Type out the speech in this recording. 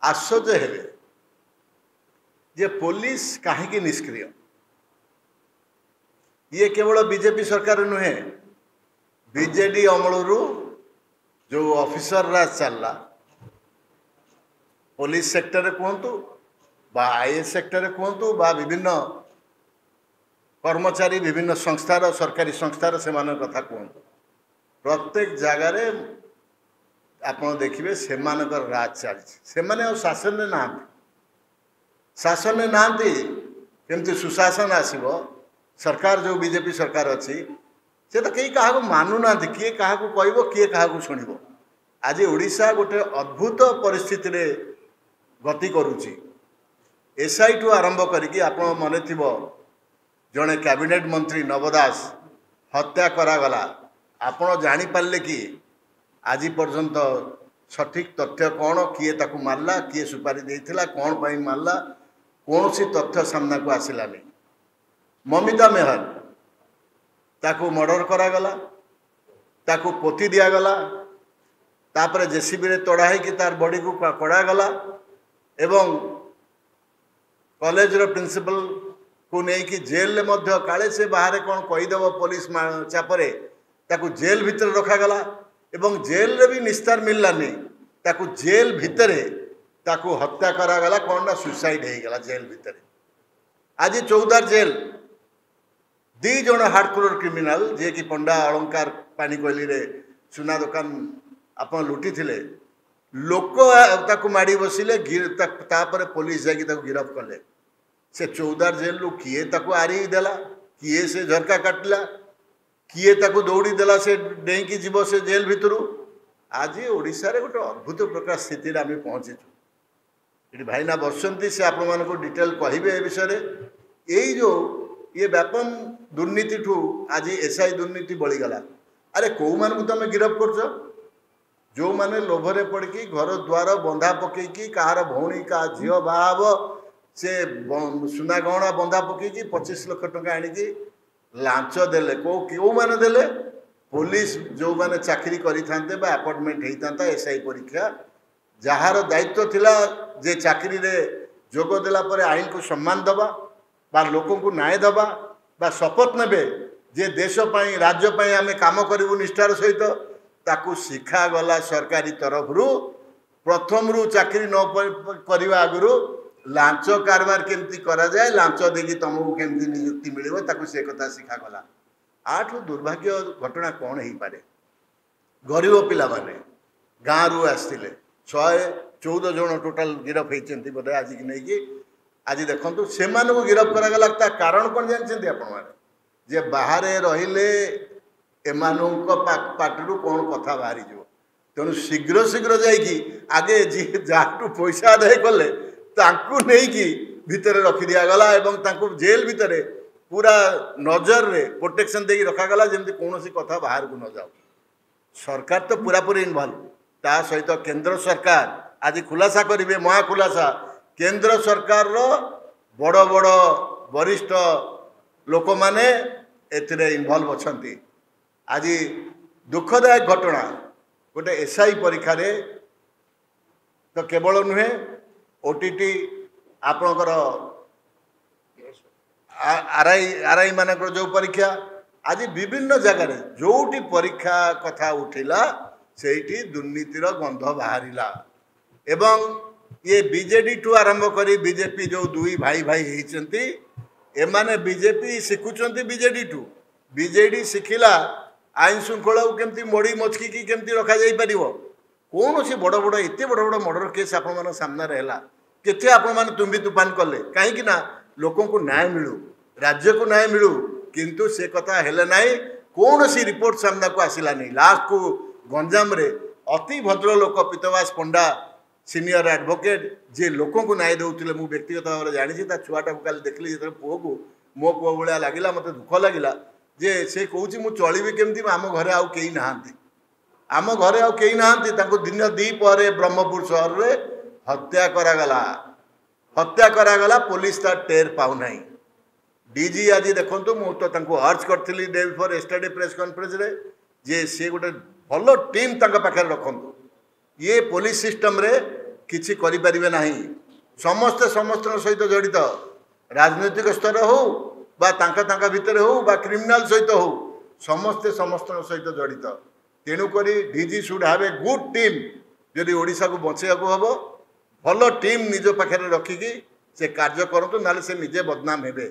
आश्चर्य हेबे जे पुलिस कहीं निष्क्रिय। ये केवल बीजेपी सरकार नुहे, बीजेडी अमलू जो ऑफिसर राज चलला पुलिस सेक्टर कहतु बा आईएएस सेक्टर कहतु बा विभिन्न कर्मचारी विभिन्न संस्थार सरकारी संस्थार से कथा कहतु प्रत्येक जगार आप देखिए से राज चली शासन ना शासन ना केमती सुशासन आसब सरकार जो बीजेपी सरकार अच्छी से तो कहीं क्या मानुना किए क्या कह किए क्या शुण। आज ओडिशा गोटे अद्भुत परिस्थिति रे गति करुच्ची। एसआई ठू आरंभ करिकी आप मन थी जड़े कैबिनेट मंत्री नव दास हत्या करागला आपण जानीपारे कि आज पर्यंत सठिक तथ्य कौन किए ताकू मारला किए सुपारी देइथिला कौन पाई मारला कौन सी तथ्य सामना को आसलानी। ममिता मेहर ताकू मर्डर करागला ताकू पोती दिगला तापर जेसीबी रे तोड़ा है कि तार बॉडी को कड़ागला एवं कॉलेज रो प्रिंसिपल को नहीं जेल मध्य काले से बाहर कौन कहीदेव पुलिस चापरे ताकू जेल भितर रखागला एवं जेल रे भी निस्तार मिललानी ताकू जेल भितर ताकू हत्या करागला कौन ना सुसाइड हो गला जेल भितर। आज चौदार जेल दी जन हार्डकोर क्रिमिनाल जे कि पंडा अलंकार पानी कोइली रे सुना दुकान आप लुटी थिले लोक ताकू माड़ी बसिले तापर पुलिस जाकि गिरफ कले से चौदार जेल रु किए ताकू आरी देला किए से झरका काटला किए ताकू दौड़ी देला से डेईकी जीव से जेल भितरू। आज ओडिशा रे गोटे अद्भुत प्रकार स्थिति रे आम पहुँचीचु। ये भाईना बसंती से आप डिटेल कहे ए विषय यही जो ये व्यापम दुर्नीति ठू आज एसआई दुर्नीति बढ़ीगला। अरे कौ मान तुम गिरफ कर जो माने लोभरे पड़की घर द्वार बंधा पकईकी कहार भौणी का झील बाहब से सुना गहना बंधा पकईकी 25 लाख टंका आनिकी लांच देले क्यों माने देले पुलिस जो माने चाकरी करिथांते बा अपॉइंटमेंट होता एसआई परीक्षा जार दायित्व थिला जे चाकरी रे जोग देला परे आईन को सम्मान दबा बा लोकों को न्याय दबा बा शपथ नेबे जे देश पाई राज्य पाई आमे काम करिवु निष्ठार सहित ताकू शिखा गला सरकारी तरफ रु प्रथम रु चाकरी न करवा आगु लांच कारबार केमती करा जाए लांच देगी तुमको केमती नियुक्ति मिलिबो ताकू से कथा शिखा गला। आठु दुर्भाग्य घटना कौन हो पारे गरीब पिला माने गाँव रु आसते 114 जन टोटाल गिरफ होती बोधे आज की नहीं आज देखो से गिरफ करागला कारण कौन जानते आपण जे बाहर रहिले एमानों पार्टी कौन कथा बाहरी जो तेणु शीघ्र शीघ्र जाइकी आगे जी जहाँ पैसा आदाय कले नहीं भितर रखी दिगला और जेल भितर पूरा नजर रे प्रोटेक्शन देकी रखागला जमी कौन कथा बाहर को न जाओ। सरकार तो पूरा पूरी इनवल्व ता सहित केंद्र सरकार आज खुलासा करेंगे महा खुलासा केंद्र सरकार रो बड़ बड़ वरिष्ठ लोक माने एथिरे इनवल्व अछंती। आज दुखदायक घटना गोटे एसआई परीक्षा रे तो केवल नुहे ओटीटी आपणकर आरआई मानकर जो परीक्षा आज विभिन्न जगार जोटी परीक्षा कथा उठिला सेठी दुर्नीतिर गंध बाहरिला एवं ये बीजेडी ठू आरंभ करी बीजेपी जो दुई भाई भाई होती एमाने बीजेपी शिखुंट बीजेडी ठू बीजेडी शिखिला आईन श्रृंखला केमती मोड़ी मचकी की केमती रखा जाई परिवो कौन सी बड़ बड़ एत बड़ बड़ मर्डर केस आपण सामने है केते आपण तुम्बी तुफान कले कहीं लोकों को न्याय मिलू राज्य को न्याय मिलू किंतु से कथा हेले नाई कौन सी रिपोर्ट सामना को आसला नहीं। लास्ट को गंजाम रे अति भद्र लोक पीतवास पंडा सीनियर एडवोकेट जे लोकों को न्याय देउथिले मु व्यक्तिगत भाव जानी छुआटा को काल देखली जो पुओ को मो पुओ भाया लगिला मत दुख लगिला जे से कहूँ मु चलि केमती आम घरे आउ कई नहांती आम घरे आउ कई नहांती ताको दिन दी परे ब्रह्मपुर सहर रे हत्या करागला पुलिस तार टेर पाउ नाही। डीजी आज देखो मु तो तांको अर्ज करथिली day before yesterday press conference रे जे से गोटे भल टीम तांका पाखे रखंतु ये पुलिस सिस्टम रे किछि करि परिबे नाही समस्ते समस्त सहित जड़ित राजनैतिक स्तर हो बा तांका भितर हो बा क्रिमिनाल सहित हो समस्ते समस्त सहित जड़ित तेणुक DG should have a good team जदि ओडिशा को बचाइया को हम भल टीम निज पाखे रखिकी से कार्य करतु ना से निजे बदनाम हेबे।